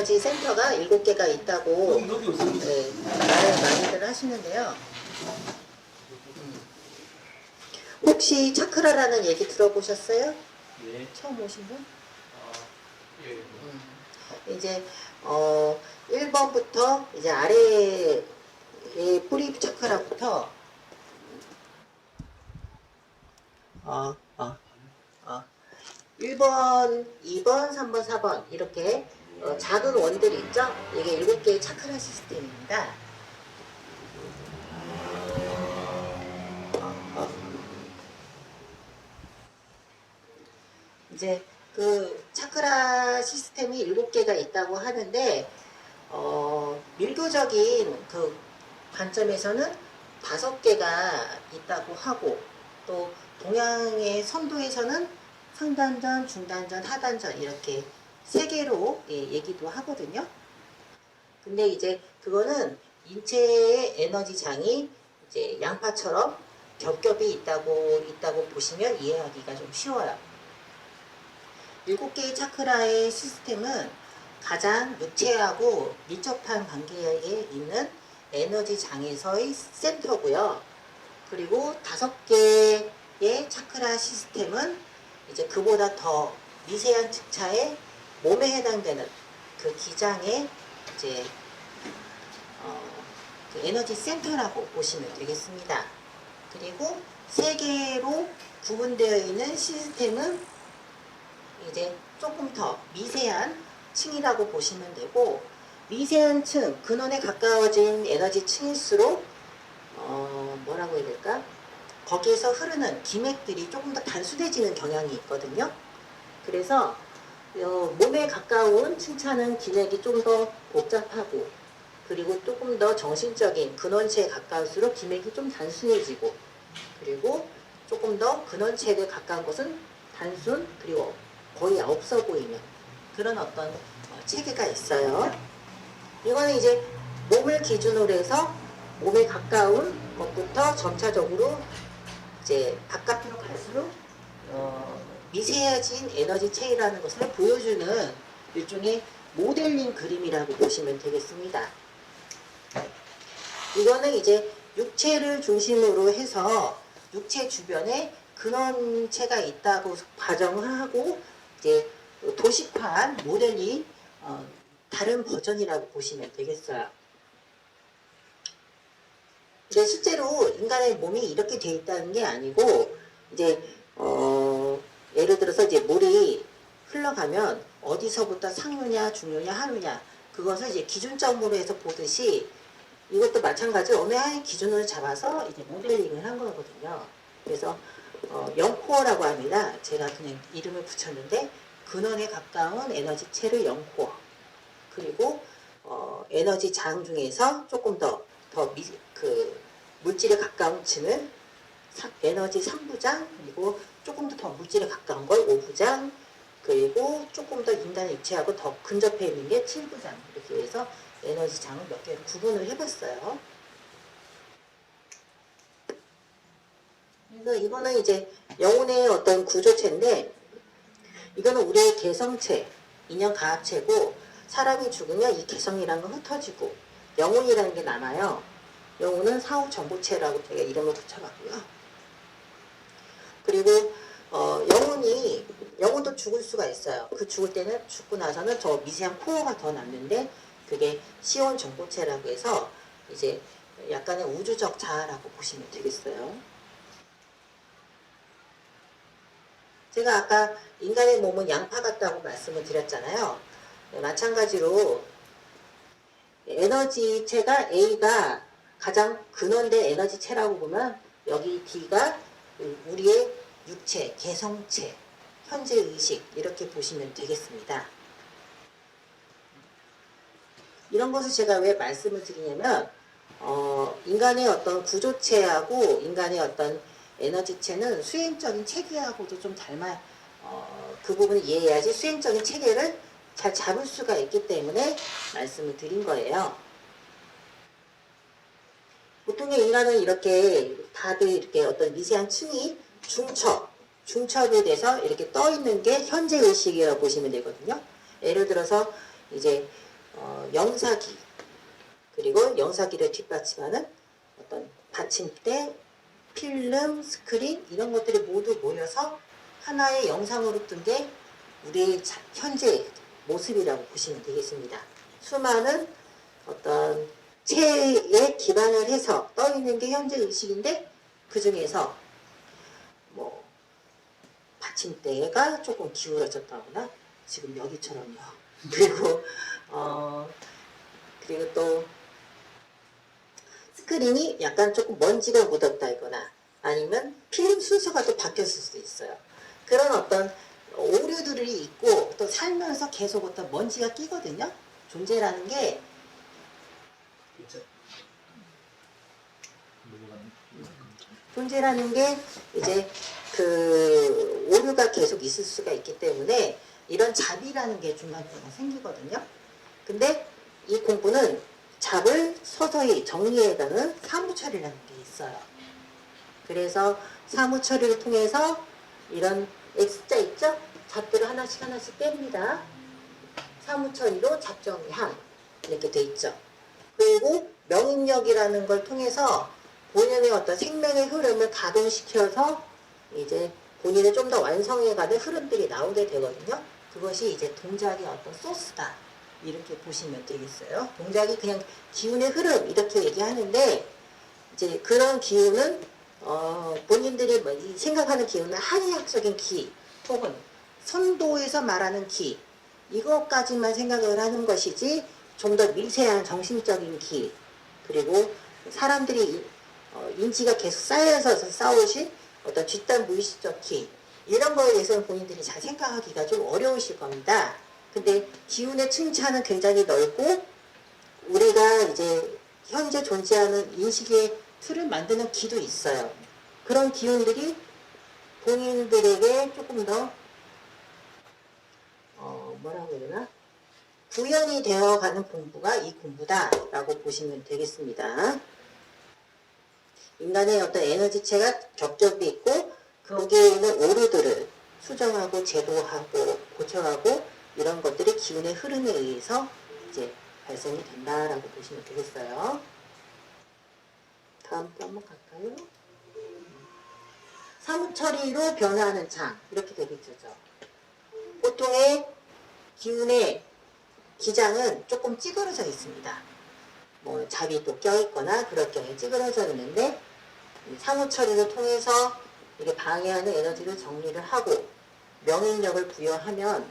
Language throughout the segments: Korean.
에너지 센터가 7개가 있다고 네, 말을 많이들 하시는데요. 혹시 차크라라는 얘기 들어보셨어요? 네. 처음 오신 분? 예. 이제 1번부터 이제 아래의 뿌리 차크라부터 1번, 2번, 3번, 4번 이렇게 작은 원들이 있죠? 이게 7개의 차크라 시스템입니다. 이제 그 차크라 시스템이 7개가 있다고 하는데 밀교적인 그 관점에서는 5개가 있다고 하고, 또 동양의 선도에서는 상단전, 중단전, 하단전 이렇게 3개로 얘기도 하거든요. 근데 이제 그거는 인체의 에너지 장이 이제 양파처럼 겹겹이 있다고 보시면 이해하기가 좀 쉬워요. 7개의 차크라의 시스템은 가장 육체하고 밀접한 관계에 있는 에너지 장에서의 센터고요. 그리고 5개의 차크라 시스템은 이제 그보다 더 미세한 측차의 몸에 해당되는 그 기장의 이제 그 에너지 센터라고 보시면 되겠습니다. 그리고 3개로 구분되어 있는 시스템은 이제 조금 더 미세한 층이라고 보시면 되고, 미세한 층, 근원에 가까워진 에너지 층일수록 뭐라고 해야 될까? 거기에서 흐르는 기맥들이 조금 더 단순해지는 경향이 있거든요. 그래서 몸에 가까운 층차는 기맥이 좀 더 복잡하고, 그리고 조금 더 정신적인 근원체에 가까울수록 기맥이 좀 단순해지고, 그리고 조금 더 근원체에 가까운 것은 단순 그리고 거의 없어 보이는 그런 어떤 체계가 있어요. 이거는 이제 몸을 기준으로 해서 몸에 가까운 것부터 점차적으로 이제 바깥으로 갈수록 미세해진 에너지 체이라는 것을 보여주는 일종의 모델링 그림이라고 보시면 되겠습니다. 이거는 이제 육체를 중심으로 해서 육체 주변에 근원체가 있다고 가정을 하고 이제 도식화한 모델링 다른 버전이라고 보시면 되겠어요. 근데 실제로 인간의 몸이 이렇게 되어 있다는 게 아니고, 이제 예를 들어서 이제 물이 흘러가면 어디서부터 상류냐 중류냐 하류냐 그것을 이제 기준점으로 해서 보듯이 이것도 마찬가지로 어느 하나의 기준을 잡아서 이제 모델링을 한 거거든요. 그래서 영코어라고 합니다. 제가 그냥 이름을 붙였는데, 근원에 가까운 에너지체를 영코어, 그리고 에너지 장 중에서 조금 더 물질에 가까운 층을 에너지 3부장, 그리고 조금 더 물질에 가까운 걸 5부장, 그리고 조금 더 인간의 육체하고 더 근접해 있는 게 7부장, 이렇게 해서 에너지 장을 몇 개로 구분을 해봤어요. 그래서 이거는 이제 영혼의 어떤 구조체인데, 이거는 우리의 개성체, 인연가합체고, 사람이 죽으면 이 개성이라는 건 흩어지고 영혼이라는 게 남아요. 영혼은 사후정보체라고 제가 이름을 붙여봤고요. 그리고 영혼도 죽을 수가 있어요. 그 죽을 때는, 죽고 나서는 저 미세한 코어가 더 남는데, 그게 시온정보체라고 해서 이제 약간의 우주적 자아라고 보시면 되겠어요. 제가 아까 인간의 몸은 양파 같다고 말씀을 드렸잖아요. 마찬가지로 에너지체가 A가 가장 근원된 에너지체라고 보면, 여기 D가 우리의 육체, 개성체, 현재의식 이렇게 보시면 되겠습니다. 이런 것을 제가 왜 말씀을 드리냐면, 인간의 어떤 구조체하고 인간의 어떤 에너지체는 수행적인 체계하고도 좀 그 부분을 이해해야지 수행적인 체계를 잘 잡을 수가 있기 때문에 말씀을 드린 거예요. 보통의 인간은 이렇게 다들 이렇게 어떤 미세한 층이 중첩에 대해서 이렇게 떠 있는 게 현재의식이라고 보시면 되거든요. 예를 들어서 이제 영사기, 그리고 영사기를 뒷받침하는 어떤 받침대, 필름, 스크린 이런 것들이 모두 모여서 하나의 영상으로 뜬 게 우리의 현재 모습이라고 보시면 되겠습니다. 수많은 어떤 체에 기반을 해서 떠 있는 게 현재 의식인데, 그 중에서 뭐 받침대가 조금 기울어졌다거나 지금 여기처럼요. 그리고 그리고 또 스크린이 약간 조금 먼지가 묻었다거나 아니면 필름 순서가 또 바뀌었을 수도 있어요. 그런 어떤 오류들이 있고, 또 살면서 계속 어떤 먼지가 끼거든요. 존재라는 게 이제 그 오류가 계속 있을 수가 있기 때문에 이런 잡이라는 게 중간중간 생기거든요. 근데 이 공부는 잡을 서서히 정리해가는 사무처리라는 게 있어요. 그래서 사무처리를 통해서 이런 X자 있죠? 잡들을 하나씩 뺍니다. 사무처리로 잡정리함 이렇게 돼 있죠. 그리고 명입력이라는 걸 통해서 본인의 어떤 생명의 흐름을 가동시켜서 이제 본인을 좀 더 완성해가는 흐름들이 나오게 되거든요. 그것이 이제 동작의 어떤 소스다, 이렇게 보시면 되겠어요. 동작이 그냥 기운의 흐름 이렇게 얘기하는데, 이제 그런 기운은 본인들이 생각하는 기운은 한의학적인 기 혹은 선도에서 말하는 기, 이것까지만 생각을 하는 것이지, 좀 더 미세한 정신적인 기, 그리고 사람들이 인지가 계속 쌓여서 싸우신 어떤 집단 무의식적 기, 이런 거에 대해서는 본인들이 잘 생각하기가 좀 어려우실 겁니다. 근데 기운의 층차는 굉장히 넓고, 우리가 이제 현재 존재하는 인식의 틀을 만드는 기도 있어요. 그런 기운들이 본인들에게 조금 더 뭐라고 해야 되나? 구현이 되어가는 공부가 이 공부다라고 보시면 되겠습니다. 인간의 어떤 에너지체가 겹겹이 있고, 거기에 있는 오류들을 수정하고 제도하고 고쳐가고, 이런 것들이 기운의 흐름에 의해서 이제 발생이 된다라고 보시면 되겠어요. 다음 거 한번 갈까요? 사무처리로 변화하는 장, 이렇게 되겠죠. 보통의 기운의 기장은 조금 찌그러져 있습니다. 뭐 잡이 또 껴있거나 그럴 경우에 찌그러져 있는데, 사무처리를 통해서 이게 방해하는 에너지를 정리를 하고 명인력을 부여하면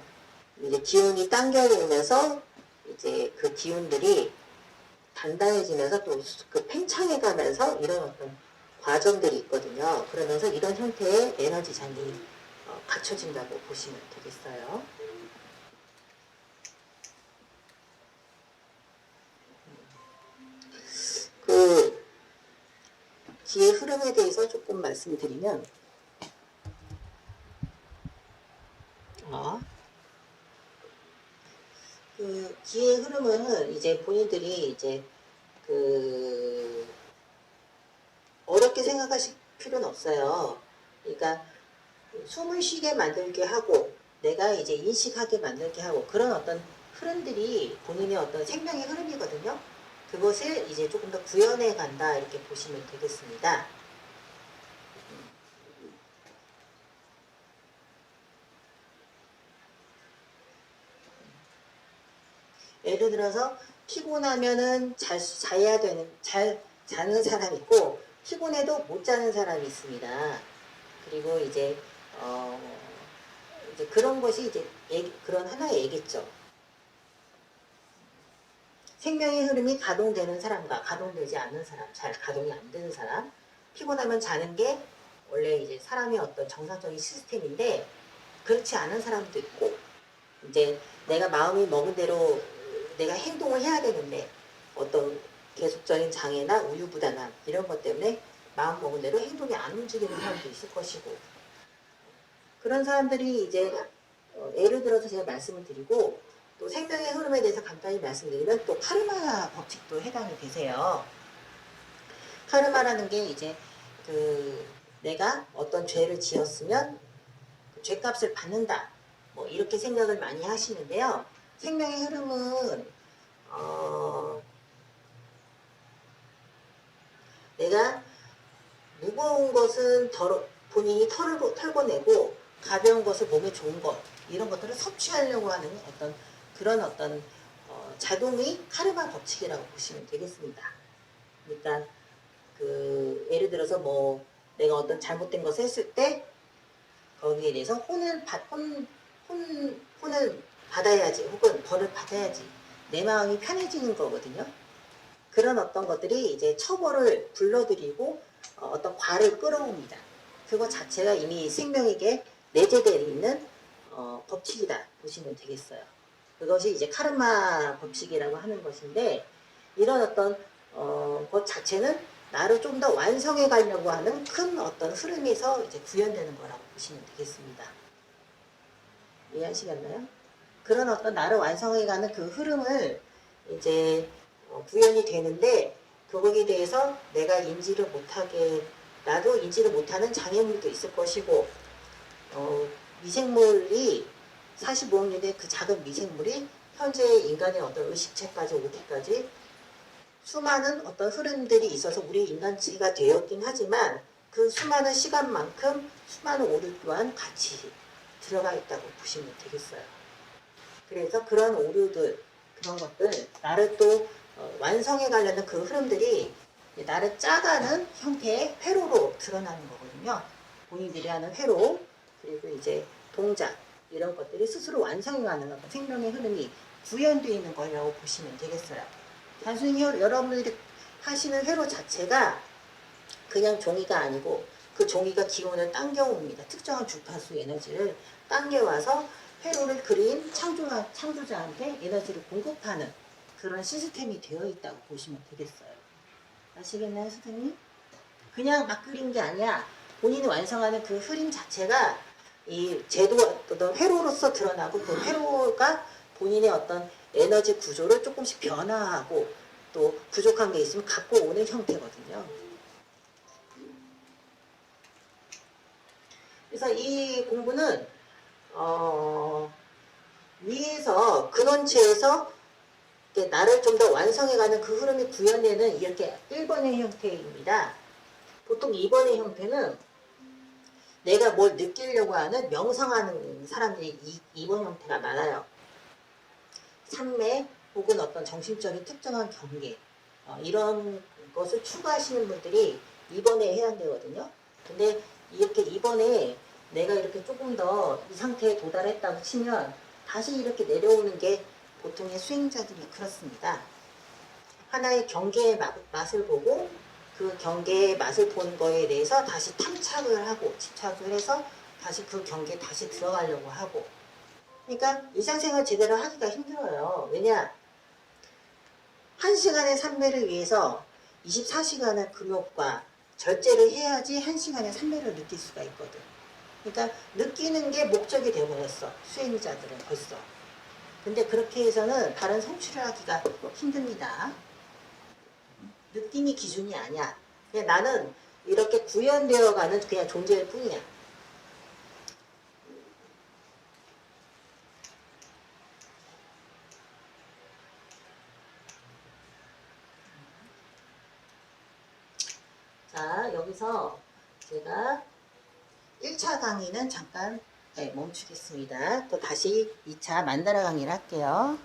이제 기운이 당겨오면서 이제 그 기운들이 단단해지면서 또 그 팽창해가면서 이런 어떤 과정들이 있거든요. 그러면서 이런 형태의 에너지 장이 갖춰진다고 보시면 되겠어요. 그 기의 흐름에 대해서 조금 말씀드리면, 그 기의 흐름은 이제 본인들이 이제 그 어렵게 생각하실 필요는 없어요. 그러니까 숨을 쉬게 만들게 하고 내가 이제 인식하게 만들게 하고, 그런 어떤 흐름들이 본인의 어떤 생명의 흐름이거든요. 그것을 이제 조금 더 구현해 간다, 이렇게 보시면 되겠습니다. 예를 들어서 피곤하면은 자야 되는, 잘 자는 사람이 있고, 피곤해도 못 자는 사람이 있습니다. 그리고 이제 이제 그런 것이 이제 그런 하나의 얘기죠. 생명의 흐름이 가동되는 사람과 가동되지 않는 사람, 잘 가동이 안 되는 사람, 피곤하면 자는 게 원래 이제 사람의 어떤 정상적인 시스템인데, 그렇지 않은 사람도 있고, 이제 내가 마음이 먹은 대로 내가 행동을 해야 되는데 어떤 계속적인 장애나 우유부단함 이런 것 때문에 마음 먹은 대로 행동이 안 움직이는 사람도 있을 것이고, 그런 사람들이 이제 예를 들어서 제가 말씀을 드리고, 또 생명의 흐름에 대해서 간단히 말씀드리면 또 카르마 법칙도 해당이 되세요. 카르마라는 게 이제 그 내가 어떤 죄를 지었으면 그 죄값을 받는다, 뭐 이렇게 생각을 많이 하시는데요. 생명의 흐름은 무거운 것은 본인이 털고 내고 가벼운 것을 몸에 좋은 것 이런 것들을 섭취하려고 하는 어떤 그런 어떤 자동의 카르마 법칙이라고 보시면 되겠습니다. 그러니까 그 예를 들어서 뭐 내가 어떤 잘못된 것을 했을 때 거기에 대해서 혼을 받아야지 혹은 벌을 받아야지 내 마음이 편해지는 거거든요. 그런 어떤 것들이 이제 처벌을 불러들이고 어떤 과를 끌어옵니다. 그거 자체가 이미 생명에게 내재되어 있는 법칙이다 보시면 되겠어요. 그것이 이제 카르마 법칙이라고 하는 것인데 이런 어떤 것 자체는 나를 좀 더 완성해 가려고 하는 큰 어떤 흐름에서 이제 구현되는 거라고 보시면 되겠습니다. 이해하시겠나요? 그런 어떤 나를 완성해 가는 그 흐름을 이제 구현이 되는데 그거에 대해서 내가 인지를 못하게 나도 인지를 못하는 장애물도 있을 것이고 미생물이 45억 년의 그 작은 미생물이 현재 인간의 어떤 의식체까지 오기까지 수많은 어떤 흐름들이 있어서 우리 인간체가 되었긴 하지만 그 수많은 시간만큼 수많은 오류 또한 같이 들어가 있다고 보시면 되겠어요. 그래서 그런 오류들 그런 것들 나를 또 완성해 가려는 그 흐름들이 나를 짜가는 형태의 회로로 드러나는 거거든요. 본인들이 하는 회로 그리고 이제 동작 이런 것들이 스스로 완성해 가는 생명의 흐름이 구현되어 있는 거라고 보시면 되겠어요. 단순히 여러분들이 하시는 회로 자체가 그냥 종이가 아니고 그 종이가 기운을 당겨옵니다. 특정한 주파수 에너지를 당겨와서 회로를 그린 창조자한테 에너지를 공급하는 그런 시스템이 되어 있다고 보시면 되겠어요. 아시겠나요, 선생님? 그냥 막 그린 게 아니야. 본인이 완성하는 그 흐름 자체가 이 제도 어떤 회로로서 드러나고 그 회로가 본인의 어떤 에너지 구조를 조금씩 변화하고 또 부족한 게 있으면 갖고 오는 형태거든요. 그래서 이 공부는 위에서 근원체에서 나를 좀 더 완성해가는 그 흐름이 구현되는 이렇게 1번의 형태입니다. 보통 2번의 형태는 내가 뭘 느끼려고 하는 명상하는 사람들이 2번 형태가 많아요. 산매 혹은 어떤 정신적인 특정한 경계 이런 것을 추구하시는 분들이 2번에 해당되거든요. 근데 이렇게 2번에 내가 이렇게 조금 더 이 상태에 도달했다고 치면 다시 이렇게 내려오는 게 보통의 수행자들이 그렇습니다. 하나의 경계의 맛을 보고 그 경계의 맛을 본 거에 대해서 다시 탐착을 하고 집착을 해서 다시 그 경계에 다시 들어가려고 하고 그러니까 일상생활 제대로 하기가 힘들어요. 왜냐? 1시간의 산매를 위해서 24시간의 금욕과 절제를 해야지 1시간의 산매를 느낄 수가 있거든. 그러니까 느끼는 게 목적이 되어버렸어. 수행자들은 벌써. 근데 그렇게 해서는 다른 성취를 하기가 힘듭니다. 느낌이 기준이 아니야. 그냥 나는 이렇게 구현되어가는 그냥 존재일 뿐이야. 자, 여기서 제가 1차 강의는 잠깐 멈추겠습니다. 또 다시 2차 만다라 강의를 할게요.